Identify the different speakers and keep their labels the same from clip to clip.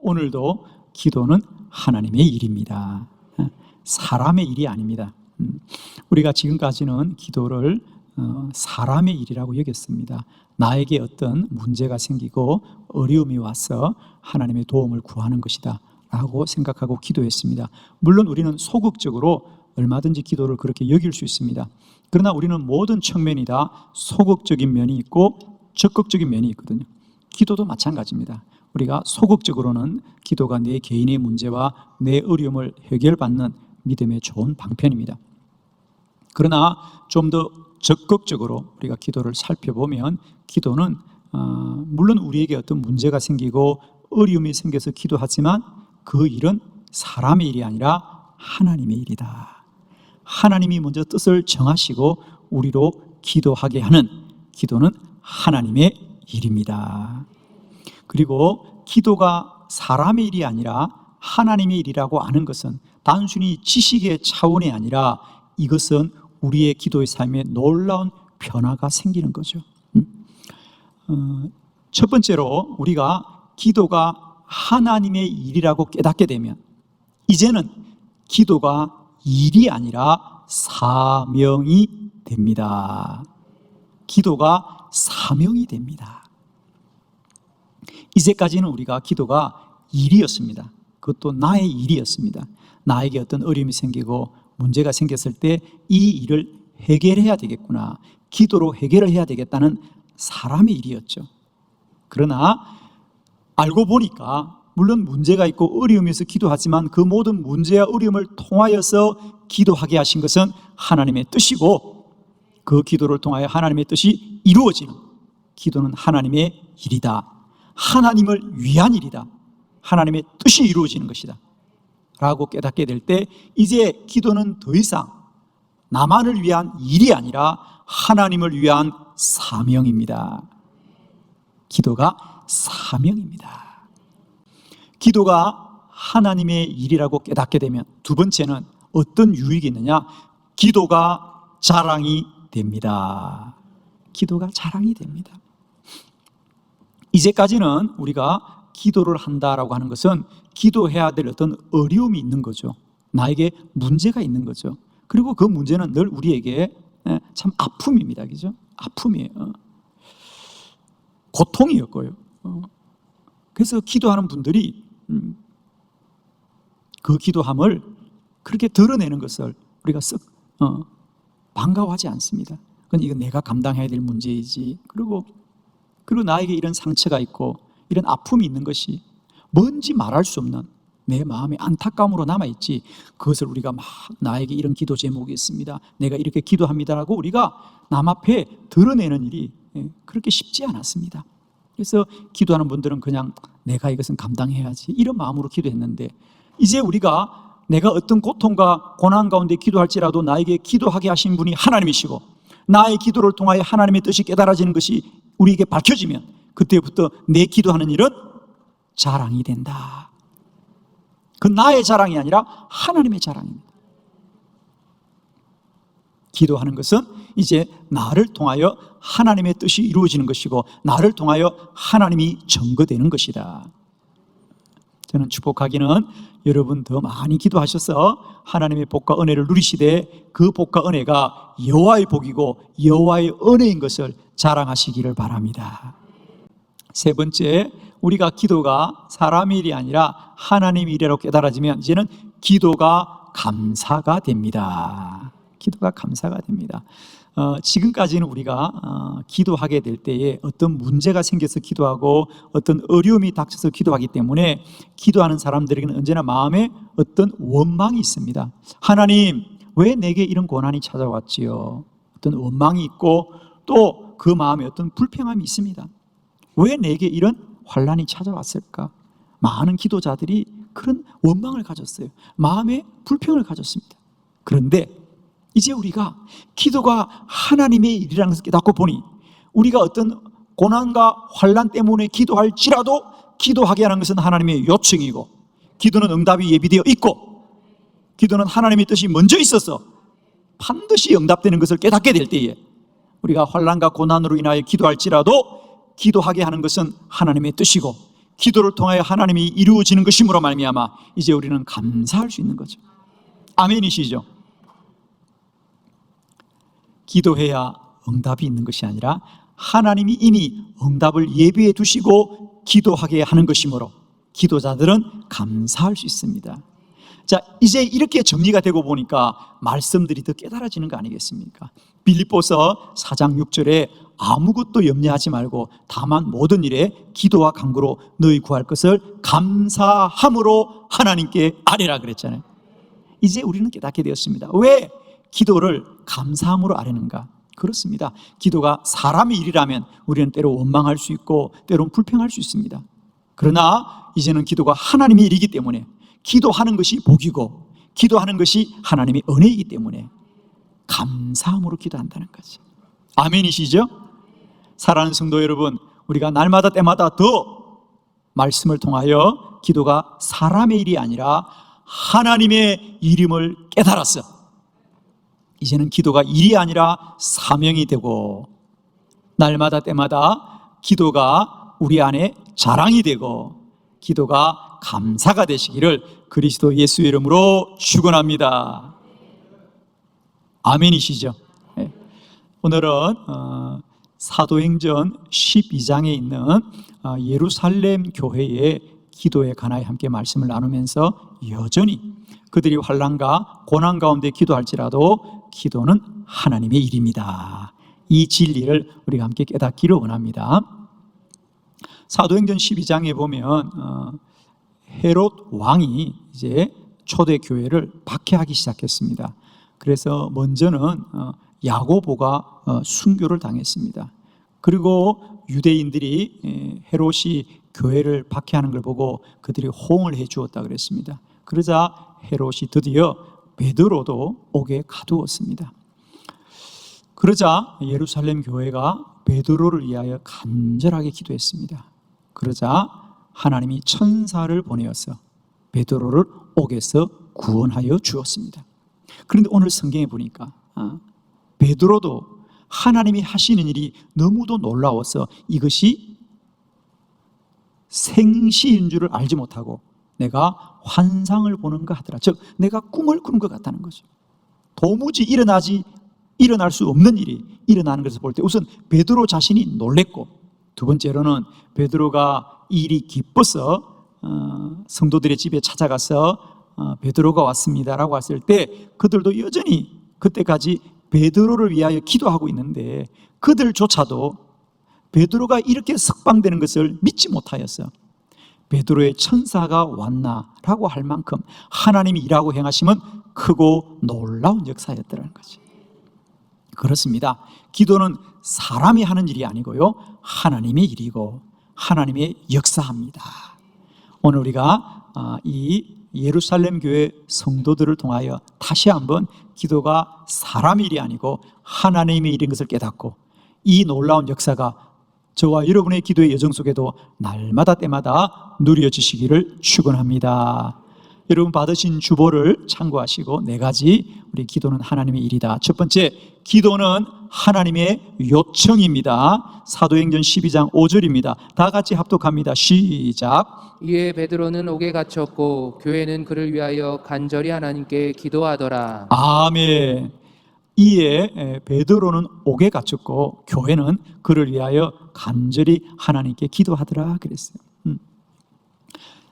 Speaker 1: 오늘도 기도는 하나님의 일입니다. 사람의 일이 아닙니다. 우리가 지금까지는 기도를 사람의 일이라고 여겼습니다. 나에게 어떤 문제가 생기고 어려움이 와서 하나님의 도움을 구하는 것이다 라고 생각하고 기도했습니다. 물론 우리는 소극적으로 얼마든지 기도를 그렇게 여길 수 있습니다. 그러나 우리는 모든 측면이 다 소극적인 면이 있고 적극적인 면이 있거든요. 기도도 마찬가지입니다. 우리가 소극적으로는 기도가 내 개인의 문제와 내 어려움을 해결받는 믿음의 좋은 방편입니다. 그러나 좀 더 적극적으로 우리가 기도를 살펴보면 기도는 물론 우리에게 어떤 문제가 생기고 어려움이 생겨서 기도하지만 그 일은 사람의 일이 아니라 하나님의 일이다. 하나님이 먼저 뜻을 정하시고 우리로 기도하게 하는 기도는 하나님의 일입니다. 그리고 기도가 사람의 일이 아니라 하나님의 일이라고 아는 것은 단순히 지식의 차원이 아니라 이것은 우리의 기도의 삶에 놀라운 변화가 생기는 거죠. 첫 번째로 우리가 기도가 하나님의 일이라고 깨닫게 되면 이제는 기도가 일이 아니라 사명이 됩니다. 기도가 사명이 됩니다. 이제까지는 우리가 기도가 일이었습니다. 그것도 나의 일이었습니다. 나에게 어떤 어려움이 생기고 문제가 생겼을 때 이 일을 해결해야 되겠구나, 기도로 해결을 해야 되겠다는 사람의 일이었죠. 그러나 알고 보니까 물론 문제가 있고 어려움이 있어 기도하지만 그 모든 문제와 어려움을 통하여서 기도하게 하신 것은 하나님의 뜻이고 그 기도를 통하여 하나님의 뜻이 이루어지는 기도는 하나님의 일이다. 하나님을 위한 일이다. 하나님의 뜻이 이루어지는 것이다 라고 깨닫게 될 때 이제 기도는 더 이상 나만을 위한 일이 아니라 하나님을 위한 사명입니다. 기도가 사명입니다. 기도가 하나님의 일이라고 깨닫게 되면 두 번째는 어떤 유익이 있느냐? 기도가 자랑이 됩니다. 기도가 자랑이 됩니다. 이제까지는 우리가 기도를 한다라고 하는 것은 기도해야 될 어떤 어려움이 있는 거죠. 나에게 문제가 있는 거죠. 그리고 그 문제는 늘 우리에게 참 아픔입니다. 그죠? 아픔이에요. 고통이었고요. 그래서 기도하는 분들이 그 기도함을 그렇게 드러내는 것을 우리가 썩 반가워하지 않습니다. 그건 이건 내가 감당해야 될 문제이지. 그리고 나에게 이런 상처가 있고 이런 아픔이 있는 것이 뭔지 말할 수 없는 내 마음의 안타까움으로 남아있지, 그것을 우리가 막 나에게 이런 기도 제목이 있습니다, 내가 이렇게 기도합니다라고 우리가 남 앞에 드러내는 일이 그렇게 쉽지 않았습니다. 그래서 기도하는 분들은 그냥 내가 이것은 감당해야지 이런 마음으로 기도했는데 이제 우리가 내가 어떤 고통과 고난 가운데 기도할지라도 나에게 기도하게 하신 분이 하나님이시고 나의 기도를 통하여 하나님의 뜻이 깨달아지는 것이 우리에게 밝혀지면 그때부터 내 기도하는 일은 자랑이 된다. 그 나의 자랑이 아니라 하나님의 자랑입니다. 기도하는 것은 이제 나를 통하여 하나님의 뜻이 이루어지는 것이고 나를 통하여 하나님이 증거되는 것이다. 저는 축복하기는 여러분 더 많이 기도하셔서 하나님의 복과 은혜를 누리시되 그 복과 은혜가 여호와의 복이고 여호와의 은혜인 것을 자랑하시기를 바랍니다. 세 번째, 우리가 기도가 사람의 일이 아니라 하나님의 일이라고 깨달아지면 이제는 기도가 감사가 됩니다. 기도가 감사가 됩니다. 지금까지는 우리가 기도하게 될 때에 어떤 문제가 생겨서 기도하고 어떤 어려움이 닥쳐서 기도하기 때문에 기도하는 사람들에게는 언제나 마음에 어떤 원망이 있습니다. 하나님, 왜 내게 이런 고난이 찾아왔지요? 어떤 원망이 있고 또 그 마음에 어떤 불평함이 있습니다. 왜 내게 이런 환난이 찾아왔을까? 많은 기도자들이 그런 원망을 가졌어요. 마음에 불평을 가졌습니다. 그런데 이제 우리가 기도가 하나님의 일이라는 것을 깨닫고 보니 우리가 어떤 고난과 환난 때문에 기도할지라도 기도하게 하는 것은 하나님의 요청이고 기도는 응답이 예비되어 있고 기도는 하나님의 뜻이 먼저 있어서 반드시 응답되는 것을 깨닫게 될 때에 우리가 환난과 고난으로 인하여 기도할지라도 기도하게 하는 것은 하나님의 뜻이고 기도를 통하여 하나님이 이루어지는 것이므로 말미암아 이제 우리는 감사할 수 있는 거죠. 아멘이시죠? 기도해야 응답이 있는 것이 아니라 하나님이 이미 응답을 예비해 두시고 기도하게 하는 것이므로 기도자들은 감사할 수 있습니다. 자, 이제 이렇게 정리가 되고 보니까 말씀들이 더 깨달아지는 거 아니겠습니까? 빌립보서 4장 6절에 아무것도 염려하지 말고 다만 모든 일에 기도와 간구로 너희 구할 것을 감사함으로 하나님께 아뢰라 그랬잖아요. 이제 우리는 깨닫게 되었습니다. 왜 기도를 감사함으로 아뢰는가? 그렇습니다. 기도가 사람의 일이라면 우리는 때로 원망할 수 있고 때로는 불평할 수 있습니다. 그러나 이제는 기도가 하나님의 일이기 때문에 기도하는 것이 복이고 기도하는 것이 하나님의 은혜이기 때문에 감사함으로 기도한다는 거죠. 아멘이시죠? 사랑하는 성도 여러분, 우리가 날마다 때마다 더 말씀을 통하여 기도가 사람의 일이 아니라 하나님의 일임을 깨달았어. 이제는 기도가 일이 아니라 사명이 되고 날마다 때마다 기도가 우리 안에 자랑이 되고 기도가 감사가 되시기를 그리스도 예수의 이름으로 축원합니다. 아멘이시죠? 네. 오늘은 사도행전 12장에 있는 예루살렘 교회의 기도에 관하여 함께 말씀을 나누면서 여전히 그들이 환난과 고난 가운데 기도할지라도 기도는 하나님의 일입니다. 이 진리를 우리가 함께 깨닫기를 원합니다. 사도행전 12장에 보면 헤롯 왕이 이제 초대 교회를 박해하기 시작했습니다. 그래서 먼저는 야고보가 순교를 당했습니다. 그리고 유대인들이 헤롯이 교회를 박해하는 걸 보고 그들이 호응을 해 주었다 그랬습니다. 그러자 헤롯이 드디어 베드로도 옥에 가두었습니다. 그러자 예루살렘 교회가 베드로를 위하여 간절하게 기도했습니다. 그러자 하나님이 천사를 보내어서 베드로를 옥에서 구원하여 주었습니다. 그런데 오늘 성경에 보니까 베드로도 하나님이 하시는 일이 너무도 놀라워서 이것이 생시인 줄을 알지 못하고 내가 환상을 보는가 하더라. 즉 내가 꿈을 꾸는 것 같다는 거죠. 도무지 일어날 수 없는 일이 일어나는 것을 볼 때 우선 베드로 자신이 놀랬고, 두 번째로는 베드로가 이 일이 기뻐서 성도들의 집에 찾아가서 베드로가 왔습니다라고 했을 때 그들도 여전히 그때까지 베드로를 위하여 기도하고 있는데 그들조차도 베드로가 이렇게 석방되는 것을 믿지 못하였어. 베드로의 천사가 왔나라고 할 만큼 하나님이 일하고 행하심은 크고 놀라운 역사였더라는 거지. 그렇습니다. 기도는 사람이 하는 일이 아니고요, 하나님의 일이고 하나님의 역사합니다. 오늘 우리가 이 예루살렘 교회 성도들을 통하여 다시 한번 기도가 사람의 일이 아니고 하나님의 일인 것을 깨닫고 이 놀라운 역사가 저와 여러분의 기도의 여정 속에도 날마다 때마다 누려지시기를 축원합니다. 여러분 받으신 주보를 참고하시고 4가지 우리 기도는 하나님의 일이다. 첫 번째, 기도는 하나님의 요청입니다. 사도행전 12장 5절입니다. 다 같이 합독합니다. 시작.
Speaker 2: 이에 베드로는 옥에 갇혔고 교회는 그를 위하여 간절히 하나님께 기도하더라.
Speaker 1: 아멘. 이에 베드로는 옥에 갇혔고 교회는 그를 위하여 간절히 하나님께 기도하더라 그랬어요.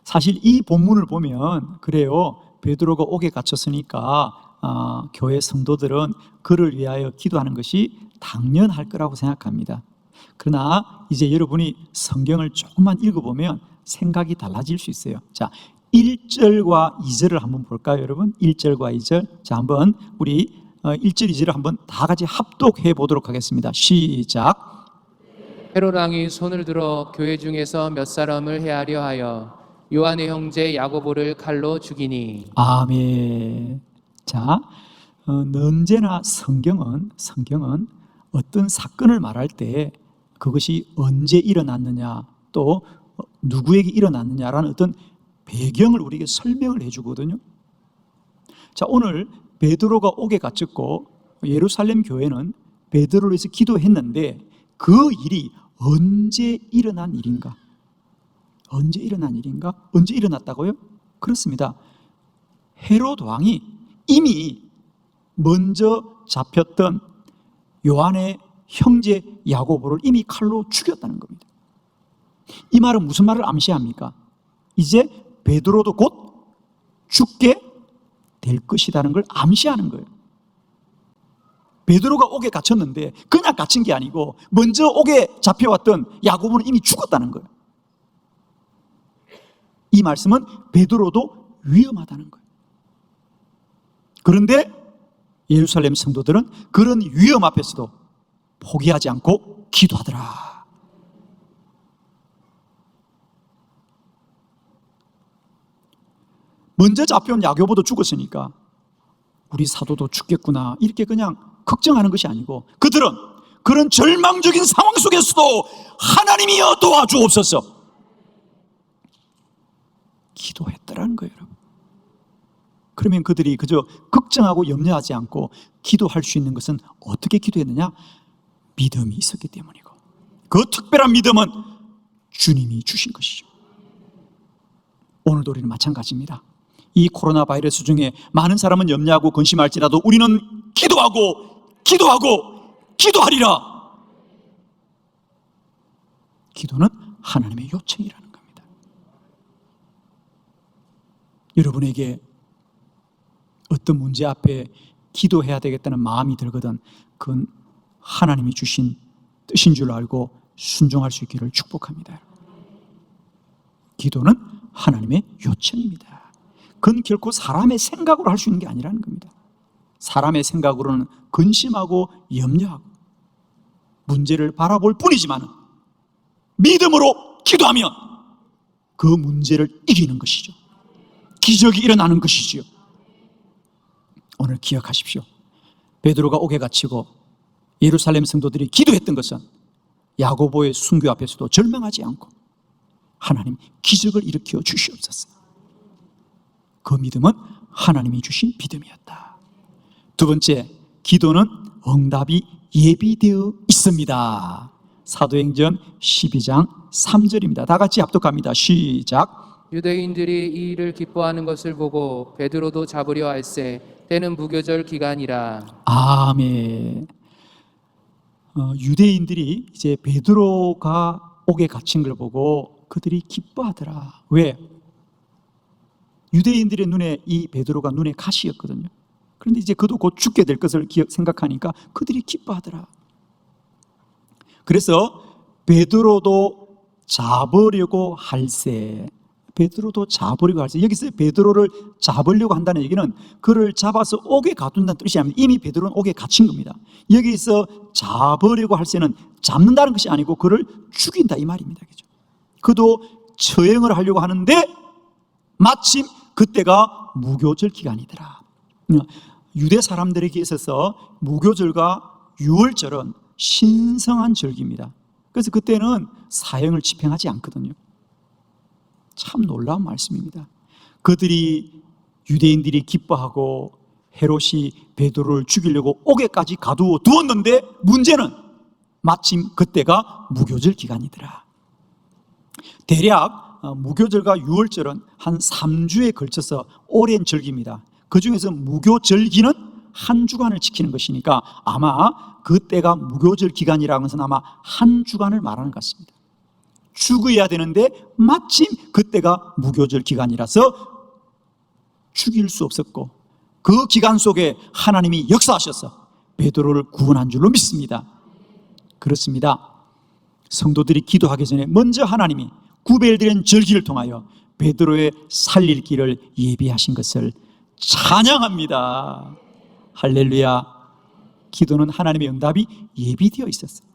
Speaker 1: 사실 이 본문을 보면 그래요, 베드로가 옥에 갇혔으니까 교회 성도들은 그를 위하여 기도하는 것이 당연할 거라고 생각합니다. 그러나 이제 여러분이 성경을 조금만 읽어보면 생각이 달라질 수 있어요. 자, 1절과 2절을 한번 볼까요, 여러분? 1절과 2절. 자, 한번 우리 1절, 2절을 한번 다 같이 합독해 보도록 하겠습니다. 시작.
Speaker 2: 헤롯 왕이 손을 들어 교회 중에서 몇 사람을 해하려 하여 요한의 형제 야고보를 칼로 죽이니.
Speaker 1: 아멘. 자, 언제나 성경은 어떤 사건을 말할 때 그것이 언제 일어났느냐 또 누구에게 일어났느냐라는 어떤 배경을 우리에게 설명을 해주거든요. 자, 오늘 베드로가 옥에 갇혔고 예루살렘 교회는 베드로를 위해서 기도했는데 그 일이 언제 일어난 일인가? 언제 일어난 일인가? 언제 일어났다고요? 그렇습니다. 헤롯 왕이 이미 먼저 잡혔던 요한의 형제 야고보를 이미 칼로 죽였다는 겁니다. 이 말은 무슨 말을 암시합니까? 이제 베드로도 곧 죽게 될 것이라는 걸 암시하는 거예요. 베드로가 옥에 갇혔는데 그냥 갇힌 게 아니고 먼저 옥에 잡혀왔던 야고보는 이미 죽었다는 거예요. 이 말씀은 베드로도 위험하다는 거예요. 그런데 예루살렘 성도들은 그런 위험 앞에서도 포기하지 않고 기도하더라. 먼저 잡혀온 야고보도 죽었으니까 우리 사도도 죽겠구나 이렇게 그냥 걱정하는 것이 아니고 그들은 그런 절망적인 상황 속에서도 하나님이여 도와주옵소서 기도했더라는 거예요, 여러분. 그러면 그들이 그저 걱정하고 염려하지 않고 기도할 수 있는 것은 어떻게 기도했느냐? 믿음이 있었기 때문이고 그 특별한 믿음은 주님이 주신 것이죠. 오늘도 우리는 마찬가지입니다. 이 코로나 바이러스 중에 많은 사람은 염려하고 근심할지라도 우리는 기도하리라. 기도는 하나님의 요청이라는 겁니다. 여러분에게 어떤 문제 앞에 기도해야 되겠다는 마음이 들거든 그건 하나님이 주신 뜻인 줄 알고 순종할 수 있기를 축복합니다. 기도는 하나님의 요청입니다. 그건 결코 사람의 생각으로 할 수 있는 게 아니라는 겁니다. 사람의 생각으로는 근심하고 염려하고 문제를 바라볼 뿐이지만 믿음으로 기도하면 그 문제를 이기는 것이죠. 기적이 일어나는 것이지요. 오늘 기억하십시오. 베드로가 옥에 갇히고 예루살렘 성도들이 기도했던 것은 야고보의 순교 앞에서도 절망하지 않고 하나님 기적을 일으켜 주시옵소서. 그 믿음은 하나님이 주신 믿음이었다. 두 번째, 기도는 응답이 예비되어 있습니다. 사도행전 12장 3절입니다. 다 같이 합독합니다. 시작.
Speaker 2: 유대인들이 이 일을 기뻐하는 것을 보고 베드로도 잡으려 할세 때는 무교절 기간이라.
Speaker 1: 아멘. 유대인들이 이제 베드로가 옥에 갇힌 걸 보고 그들이 기뻐하더라. 왜? 유대인들의 눈에 이 베드로가 눈에 가시였거든요. 그런데 이제 그도 곧 죽게 될 것을 생각하니까 그들이 기뻐하더라. 그래서 베드로도 잡으려고 할세. 베드로도 잡으려고 할세. 여기서 베드로를 잡으려고 한다는 얘기는 그를 잡아서 옥에 가둔다는 뜻이 아니라 이미 베드로는 옥에 갇힌 겁니다. 여기서 잡으려고 할세는 잡는다는 것이 아니고 그를 죽인다 이 말입니다. 그죠? 그도 처형을 하려고 하는데 마침 그때가 무교절 기간이더라. 유대 사람들에게 있어서 무교절과 유월절은 신성한 절기입니다. 그래서 그때는 사형을 집행하지 않거든요. 참 놀라운 말씀입니다. 그들이 유대인들이 기뻐하고 헤롯이 베드로를 죽이려고 옥에까지 가두어 두었는데 문제는 마침 그때가 무교절 기간이더라. 대략 무교절과 유월절은 한 3주에 걸쳐서 오랜 절기입니다. 그 중에서 무교절기는 한 주간을 지키는 것이니까 아마 그때가 무교절 기간이라는 것은 아마 한 주간을 말하는 것 같습니다. 죽어야 되는데 마침 그때가 무교절 기간이라서 죽일 수 없었고 그 기간 속에 하나님이 역사하셔서 베드로를 구원한 줄로 믿습니다. 그렇습니다. 성도들이 기도하기 전에 먼저 하나님이 구별된 절기를 통하여 베드로의 살릴 길을 예비하신 것을 찬양합니다. 할렐루야. 기도는 하나님의 응답이 예비되어 있었어요.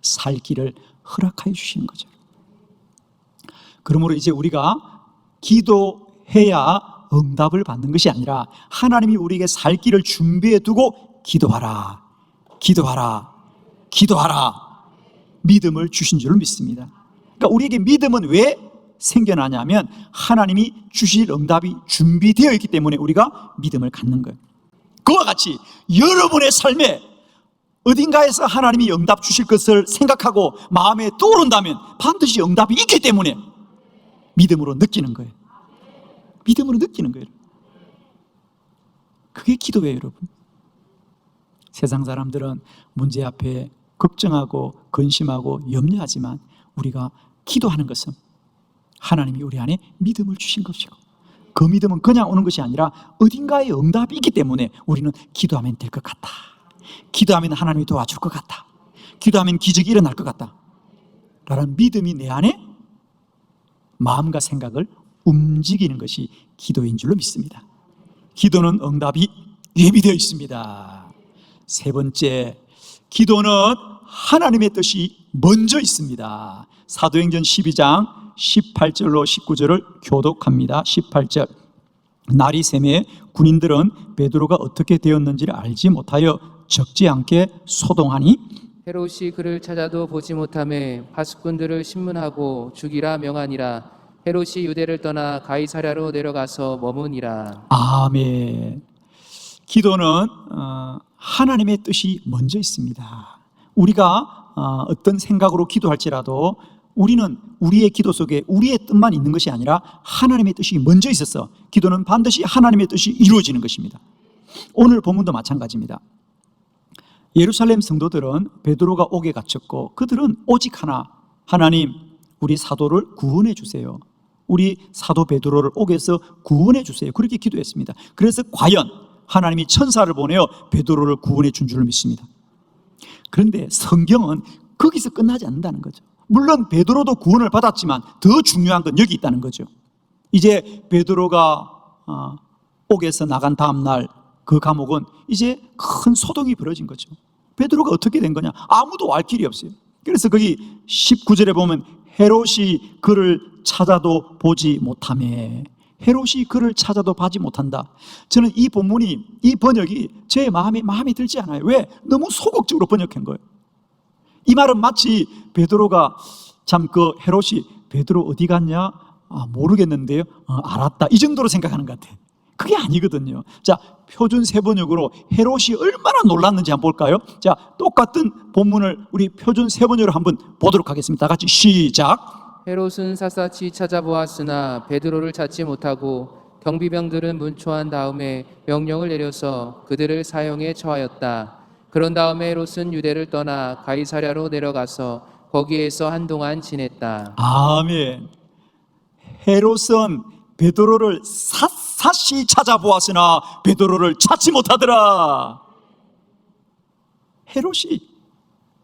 Speaker 1: 살 길을 허락하여 주시는 거죠. 그러므로 이제 우리가 기도해야 응답을 받는 것이 아니라 하나님이 우리에게 살 길을 준비해 두고 기도하라, 기도하라, 기도하라 믿음을 주신 줄 믿습니다. 그러니까 우리에게 믿음은 왜 생겨나냐면 하나님이 주실 응답이 준비되어 있기 때문에 우리가 믿음을 갖는 거예요. 그와 같이 여러분의 삶에 어딘가에서 하나님이 응답 주실 것을 생각하고 마음에 떠오른다면 반드시 응답이 있기 때문에 믿음으로 느끼는 거예요. 믿음으로 느끼는 거예요. 그게 기도예요, 여러분. 세상 사람들은 문제 앞에 걱정하고 근심하고 염려하지만 우리가 기도하는 것은 하나님이 우리 안에 믿음을 주신 것이고, 그 믿음은 그냥 오는 것이 아니라 어딘가에 응답이 있기 때문에 우리는 기도하면 될 것 같다, 기도하면 하나님이 도와줄 것 같다, 기도하면 기적이 일어날 것 같다 라는 믿음이 내 안에 마음과 생각을 움직이는 것이 기도인 줄로 믿습니다. 기도는 응답이 예비되어 있습니다. 세 번째, 기도는 하나님의 뜻이 먼저 있습니다. 사도행전 12장 18절로 19절을 교독합니다. 18절, 날이 새매 군인들은 베드로가 어떻게 되었는지를 알지 못하여 적지 않게 소동하니
Speaker 2: 헤롯이 그를 찾아도 보지 못하매 파수꾼들을 신문하고 죽이라 명하니라. 헤롯이 유대를 떠나 가이사랴로 내려가서 머무니라.
Speaker 1: 아멘. 기도는 하나님의 뜻이 먼저 있습니다. 우리가 어떤 생각으로 기도할지라도 우리는 우리의 기도 속에 우리의 뜻만 있는 것이 아니라 하나님의 뜻이 먼저 있어서 기도는 반드시 하나님의 뜻이 이루어지는 것입니다. 오늘 본문도 마찬가지입니다. 예루살렘 성도들은 베드로가 옥에 갇혔고 그들은 오직 하나, 하나님 우리 사도를 구원해 주세요, 우리 사도 베드로를 옥에서 구원해 주세요, 그렇게 기도했습니다. 그래서 과연 하나님이 천사를 보내어 베드로를 구원해 준 줄을 믿습니다. 그런데 성경은 거기서 끝나지 않는다는 거죠. 물론 베드로도 구원을 받았지만 더 중요한 건 여기 있다는 거죠. 이제 베드로가 옥에서 나간 다음 날 그 감옥은 이제 큰 소동이 벌어진 거죠. 베드로가 어떻게 된 거냐? 아무도 알 길이 없어요. 그래서 거기 19절에 보면 헤롯이 그를 찾아도 보지 못하며, 헤롯이 그를 찾아도 보지 못한다. 저는 이 본문이, 이 번역이 제 마음에 들지 않아요. 왜? 너무 소극적으로 번역한 거예요. 이 말은 마치 베드로가 참 그 헤롯이 베드로 어디 갔냐? 모르겠는데요. 알았다. 이 정도로 생각하는 것 같아요. 그게 아니거든요. 자, 표준 세번역으로 헤롯이 얼마나 놀랐는지 한번 볼까요? 자, 똑같은 본문을 우리 표준 세번역으로 한번 보도록 하겠습니다. 다 같이 시작.
Speaker 2: 헤롯은 샅샅이 찾아보았으나 베드로를 찾지 못하고 경비병들은 문초한 다음에 명령을 내려서 그들을 사형에 처하였다. 그런 다음에 헤롯은 유대를 떠나 가이사랴로 내려가서 거기에서 한동안 지냈다.
Speaker 1: 아멘. 헤롯은 베드로를 샅샅이 찾아보았으나 베드로를 찾지 못하더라. 헤롯이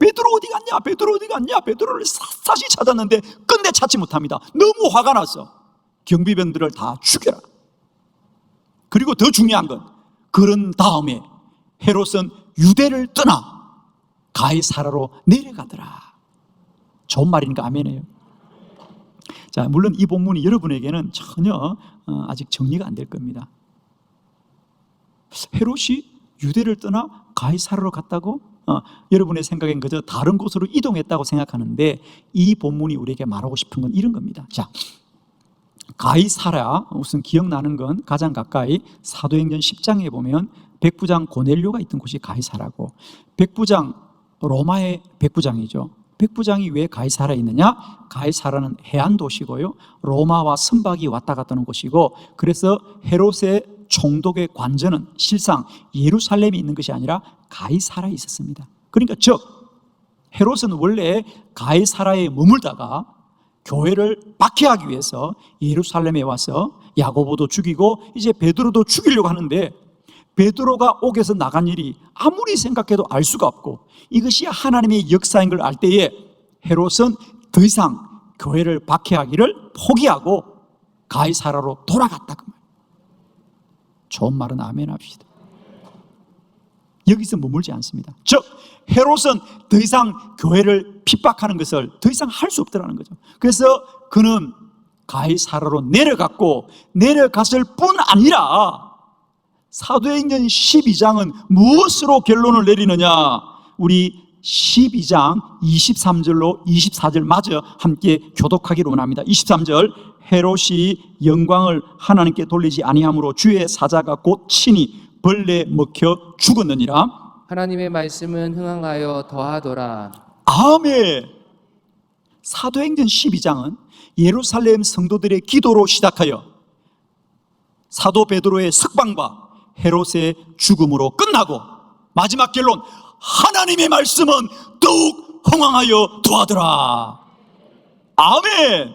Speaker 1: 베드로 어디 갔냐? 베드로 어디 갔냐? 베드로를 샅샅이 찾았는데 끝내 찾지 못합니다. 너무 화가 나서 경비병들을 다 죽여라. 그리고 더 중요한 건 그런 다음에 헤롯은 유대를 떠나 가이사랴로 내려가더라. 좋은 말이니까 아멘이에요. 자, 물론 이 본문이 여러분에게는 전혀 아직 정리가 안 될 겁니다. 헤롯이 유대를 떠나 가이사랴로 갔다고? 여러분의 생각엔 그저 다른 곳으로 이동했다고 생각하는데 이 본문이 우리에게 말하고 싶은 건 이런 겁니다. 자, 가이사랴, 우선 기억나는 건 가장 가까이 사도행전 10장에 보면 백부장 고넬료가 있던 곳이 가이사랴고, 백부장, 로마의 백부장이죠. 백부장이 왜 가이사랴에 있느냐? 가이사랴는 해안 도시고요, 로마와 선박이 왔다 갔다 하는 곳이고, 그래서 헤롯의 총독의 관저는 실상 예루살렘에 있는 것이 아니라 가이사랴에 있었습니다. 그러니까 즉 헤롯은 원래 가이사랴에 머물다가 교회를 박해하기 위해서 예루살렘에 와서 야고보도 죽이고 이제 베드로도 죽이려고 하는데, 베드로가 옥에서 나간 일이 아무리 생각해도 알 수가 없고 이것이 하나님의 역사인 걸 알 때에 헤롯은 더 이상 교회를 박해하기를 포기하고 가이사랴로 돌아갔다 그 말. 좋은 말은 아멘 합시다. 여기서 머물지 않습니다. 즉 헤롯은 더 이상 교회를 핍박하는 것을 더 이상 할 수 없더라는 거죠. 그래서 그는 가이사랴로 내려갔고, 내려갔을 뿐 아니라 사도행전 12장은 무엇으로 결론을 내리느냐? 우리 12장 23절로 24절 마저 함께 교독하기를 원합니다. 23절, 헤롯이 영광을 하나님께 돌리지 아니함으로 주의 사자가 곧 친히 벌레 먹혀 죽었느니라.
Speaker 2: 하나님의 말씀은 흥황하여 더하더라.
Speaker 1: 아멘. 사도행전 12장은 예루살렘 성도들의 기도로 시작하여 사도 베드로의 석방과 헤롯의 죽음으로 끝나고 마지막 결론, 하나님의 말씀은 더욱 흥왕하여 도하더라. 아멘.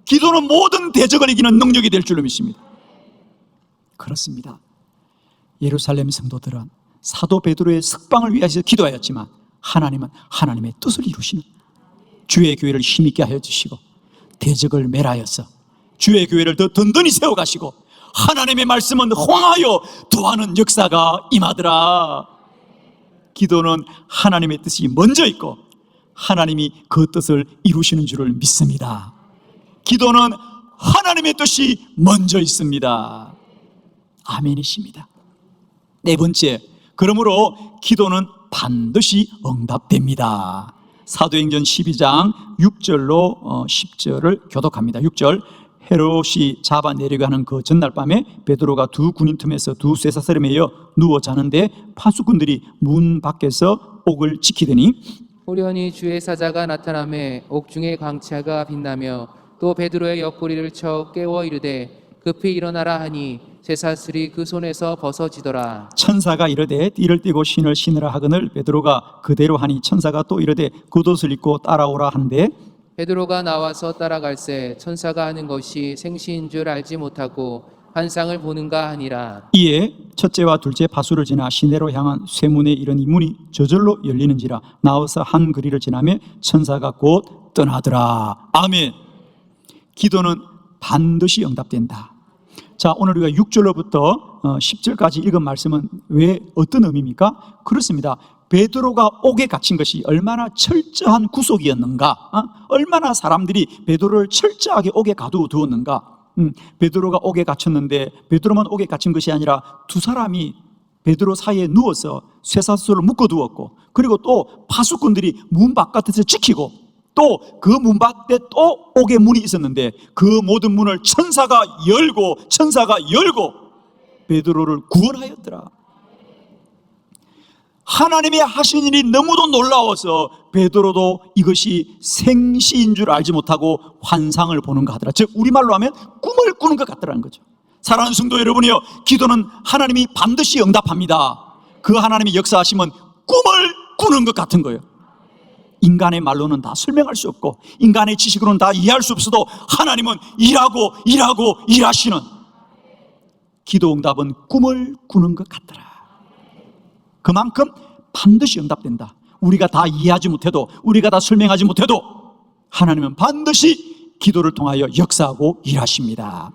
Speaker 1: 기도는 모든 대적을 이기는 능력이 될 줄로 믿습니다. 그렇습니다. 예루살렘 성도들은 사도 베드로의 석방을 위해서 기도하였지만 하나님은 하나님의 뜻을 이루시는 주의 교회를 힘있게 하여 주시고 대적을 멸하여서 주의 교회를 더 든든히 세워가시고 하나님의 말씀은 흥하여 도하는 역사가 임하더라. 기도는 하나님의 뜻이 먼저 있고 하나님이 그 뜻을 이루시는 줄을 믿습니다. 기도는 하나님의 뜻이 먼저 있습니다. 아멘이십니다. 네 번째, 그러므로 기도는 반드시 응답됩니다. 사도행전 12장 6절로 10절을 교독합니다. 6절, 헤롯이 잡아내려가는 그 전날 밤에 베드로가 두 군인 틈에서 두 쇠사슬에 매여 누워 자는데 파수꾼들이 문 밖에서 옥을 지키더니
Speaker 2: 호련히 주의 사자가 나타나매 옥중의 광채가 빛나며 또 베드로의 옆구리를 쳐 깨워 이르되 급히 일어나라 하니 쇠사슬이 그 손에서 벗어지더라.
Speaker 1: 천사가 이르되 띠를 띠고 신을 신으라 하거늘 베드로가 그대로 하니 천사가 또 이르되 겉옷을 입고 따라오라 한데
Speaker 2: 베드로가 나와서 따라갈새 천사가 하는 것이 생시인 줄 알지 못하고 환상을 보는가 하니라.
Speaker 1: 이에 첫째와 둘째 파수를 지나 시내로 향한 쇠문에 이르니 문이 저절로 열리는지라 나와서 한 거리를 지나며 천사가 곧 떠나더라. 아멘. 기도는 반드시 응답된다. 자, 오늘 우리가 6절로부터 10절까지 읽은 말씀은 왜 어떤 의미입니까? 그렇습니다. 베드로가 옥에 갇힌 것이 얼마나 철저한 구속이었는가, 얼마나 사람들이 베드로를 철저하게 옥에 가두었는가. 베드로가 옥에 갇혔는데 베드로만 옥에 갇힌 것이 아니라 두 사람이 베드로 사이에 누워서 쇠사슬로 묶어두었고, 그리고 또 파수꾼들이 문 바깥에서 지키고, 또 그 문 밖에 또 옥의 문이 있었는데 그 모든 문을 천사가 열고 베드로를 구원하였더라. 하나님의 하신 일이 너무도 놀라워서 베드로도 이것이 생시인 줄 알지 못하고 환상을 보는가 하더라. 즉 우리말로 하면 꿈을 꾸는 것 같더라는 거죠. 사랑하는 성도 여러분이요, 기도는 하나님이 반드시 응답합니다. 그 하나님이 역사하시면 꿈을 꾸는 것 같은 거예요. 인간의 말로는 다 설명할 수 없고 인간의 지식으로는 다 이해할 수 없어도 하나님은 일하시는, 기도 응답은 꿈을 꾸는 것 같더라. 그만큼 반드시 응답된다. 우리가 다 이해하지 못해도, 우리가 다 설명하지 못해도 하나님은 반드시 기도를 통하여 역사하고 일하십니다.